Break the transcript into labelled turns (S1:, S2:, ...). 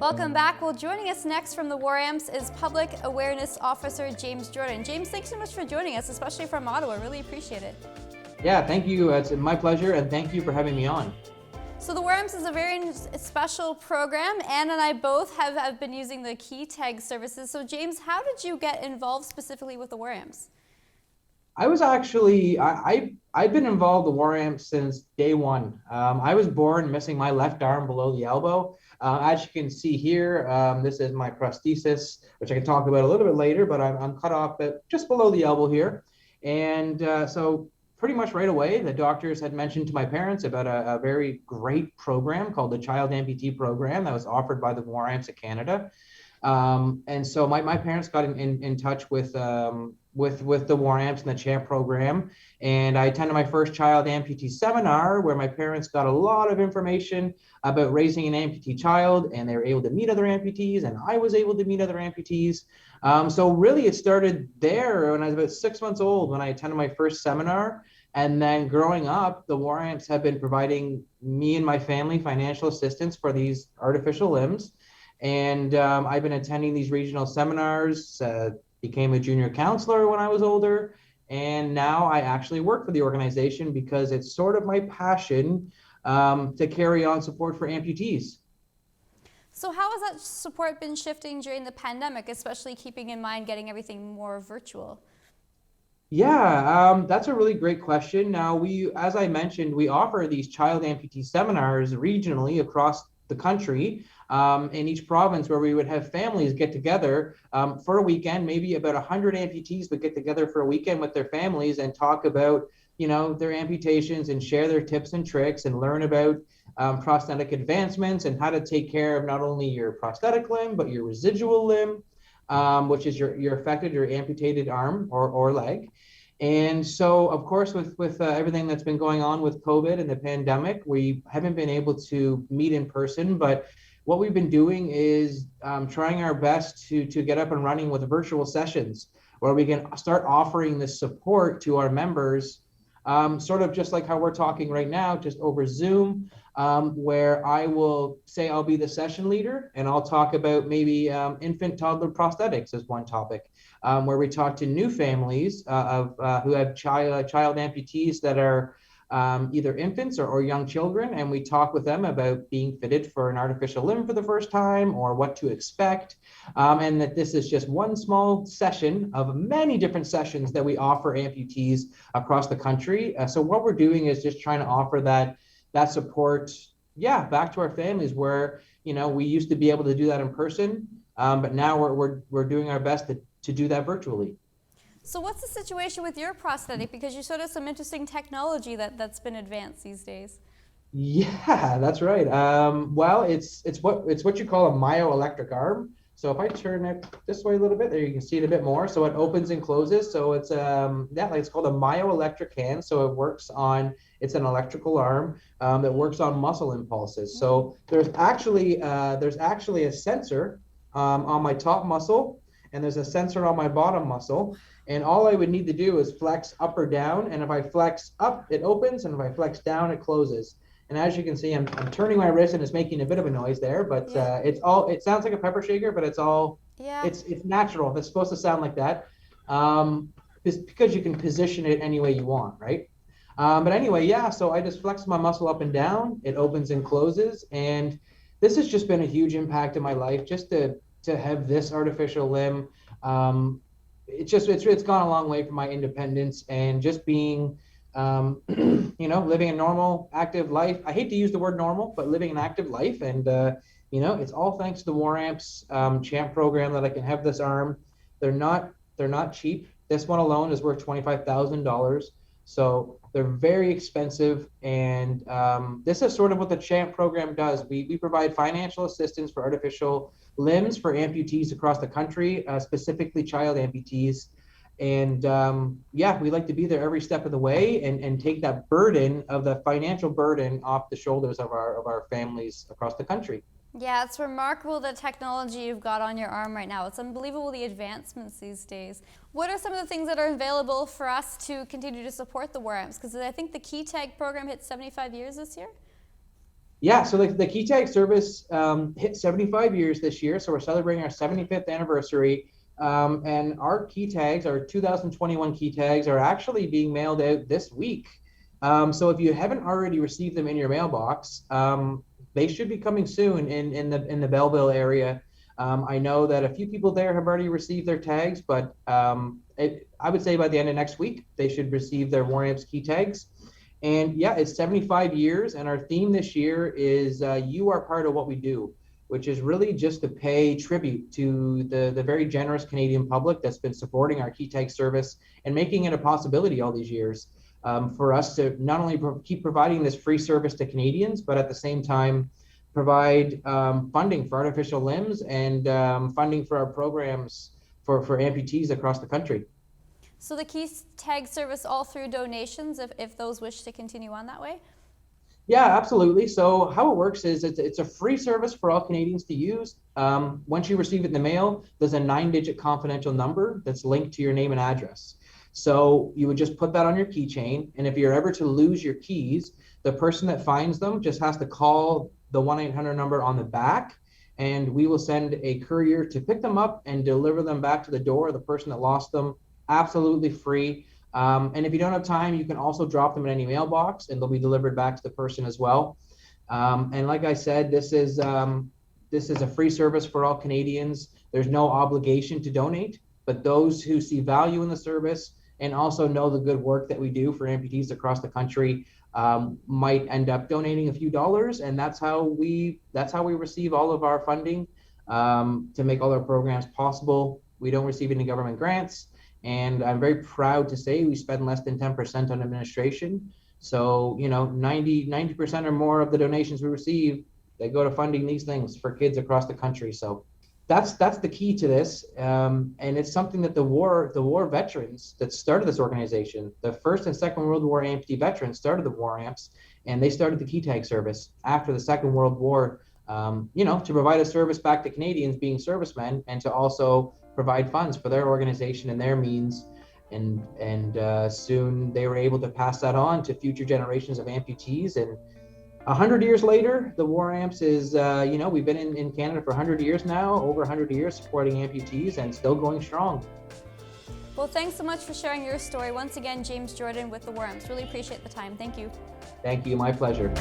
S1: Welcome back. Well, joining us next from the War Amps is Public Awareness Officer James Jordan. James, thanks so much for joining us, especially from Ottawa. Really appreciate it.
S2: Yeah, thank you. It's my pleasure, and thank you for having me on.
S1: So the War Amps is a very special program. Anne and I both have been using the Quinte services. So James, how did you get involved specifically with the War Amps?
S2: I was actually, I've been involved with the War Amp since day one. I was born missing my left arm below the elbow. As you can see here, this is my prosthesis, which I can talk about a little bit later, but I'm cut off just below the elbow here. And so pretty much right away, the doctors had mentioned to my parents about a very great program called the Child Amputee Program that was offered by the War Amps of Canada. And so my parents got in touch with the War Amps and the CHAMP program. And I attended my first child amputee seminar where my parents got a lot of information about raising an amputee child, and they were able to meet other amputees, and I was able to meet other amputees. So really it started there when I was about 6 months old when I attended my first seminar. And then growing up, the War Amps have been providing me and my family financial assistance for these artificial limbs. And I've been attending these regional seminars, became a junior counselor when I was older, and now I actually work for the organization because it's sort of my passion to carry on support for amputees.
S1: So how has that support been shifting during the pandemic, especially keeping in mind getting everything more virtual?
S2: Yeah, that's a really great question. Now, as I mentioned, we offer these child amputee seminars regionally across the country, in each province, where we would have families get together for a weekend. Maybe about 100 amputees would get together for a weekend with their families and talk about, their amputations and share their tips and tricks and learn about prosthetic advancements and how to take care of not only your prosthetic limb, but your residual limb, which is your affected, your amputated arm or leg. And so, of course, with everything that's been going on with COVID and the pandemic, we haven't been able to meet in person. But what we've been doing is trying our best to get up and running with virtual sessions where we can start offering this support to our members, sort of just like how we're talking right now, just over Zoom, where I will say I'll be the session leader and I'll talk about maybe infant toddler prosthetics as one topic, where we talk to new families who have child amputees that are either infants or young children, and we talk with them about being fitted for an artificial limb for the first time or what to expect, and that this is just one small session of many different sessions that we offer amputees across the country. So what we're doing is just trying to offer that support, back to our families where, we used to be able to do that in person, but now we're doing our best to do that virtually.
S1: So what's the situation with your prosthetic? Because you showed us some interesting technology that's been advanced these days.
S2: Yeah, that's right. Well, it's what you call a myoelectric arm. So if I turn it this way a little bit, there you can see it a bit more. So it opens and closes. So it's it's called a myoelectric hand. So it's an electrical arm that works on muscle impulses. So there's actually a sensor on my top muscle, and there's a sensor on my bottom muscle. And all I would need to do is flex up or down. And if I flex up, it opens. And if I flex down, it closes. And as you can see, I'm turning my wrist and it's making a bit of a noise there, but it sounds like a pepper shaker, but it's natural. It's supposed to sound like that. Because you can position it any way you want, right? But anyway, so I just flex my muscle up and down. It opens and closes. And this has just been a huge impact in my life, just to have this artificial limb. It's gone a long way for my independence and just being, living a normal, active life. I hate to use the word normal, but living an active life. And, it's all thanks to the War Amps CHAMP program that I can have this arm. They're not cheap. This one alone is worth $25,000. So they're very expensive. And this is sort of what the CHAMP program does. We provide financial assistance for artificial limbs for amputees across the country, specifically child amputees. And we like to be there every step of the way and take that burden of the financial burden off the shoulders of our families across the country.
S1: Yeah, it's remarkable the technology you've got on your arm right now. It's unbelievable the advancements these days. What are some of the things that are available for us to continue to support the War Amps? Because I think the Quinte program hit 75 years this year.
S2: Yeah, so the key tag service hit 75 years this year, so we're celebrating our 75th anniversary. And our key tags, our 2021 key tags, are actually being mailed out this week. So if you haven't already received them in your mailbox, they should be coming soon in the Belleville area. I know that a few people there have already received their tags, but I would say by the end of next week, they should receive their War Amps key tags. And yeah, it's 75 years, and our theme this year is You Are Part of What We Do, which is really just to pay tribute to the very generous Canadian public that's been supporting our key tag service and making it a possibility all these years. For us to not only keep providing this free service to Canadians, but at the same time provide funding for artificial limbs and funding for our programs for amputees across the country.
S1: So the key tag service all through donations if those wish to continue on that way?
S2: Yeah, absolutely. So how it works is it's a free service for all Canadians to use. Once you receive it in the mail, there's a 9-digit confidential number that's linked to your name and address. So you would just put that on your keychain, and if you're ever to lose your keys, the person that finds them just has to call the 1-800 number on the back, and we will send a courier to pick them up and deliver them back to the door of the person that lost them, absolutely free. And if you don't have time, you can also drop them in any mailbox and they'll be delivered back to the person as well. And like I said, this is a free service for all Canadians. There's no obligation to donate, but those who see value in the service and also know the good work that we do for amputees across the country might end up donating a few dollars, and that's how we receive all of our funding to make all our programs possible. We don't receive any government grants. And I'm very proud to say we spend less than 10% on administration. So, 90% or more of the donations we receive, they go to funding these things for kids across the country. So that's the key to this. And it's something that the war veterans that started this organization, the First and Second World War amputee veterans started the War Amps, and they started the key tag service after the Second World War, to provide a service back to Canadians being servicemen and to also provide funds for their organization and their means, and soon they were able to pass that on to future generations of amputees. And 100 years later, the War Amps is, we've been in Canada for 100 years now, over 100 years supporting amputees and still going strong.
S1: Well, thanks so much for sharing your story. Once again, James Jordan with the War Amps. Really appreciate the time. Thank you.
S2: Thank you, my pleasure.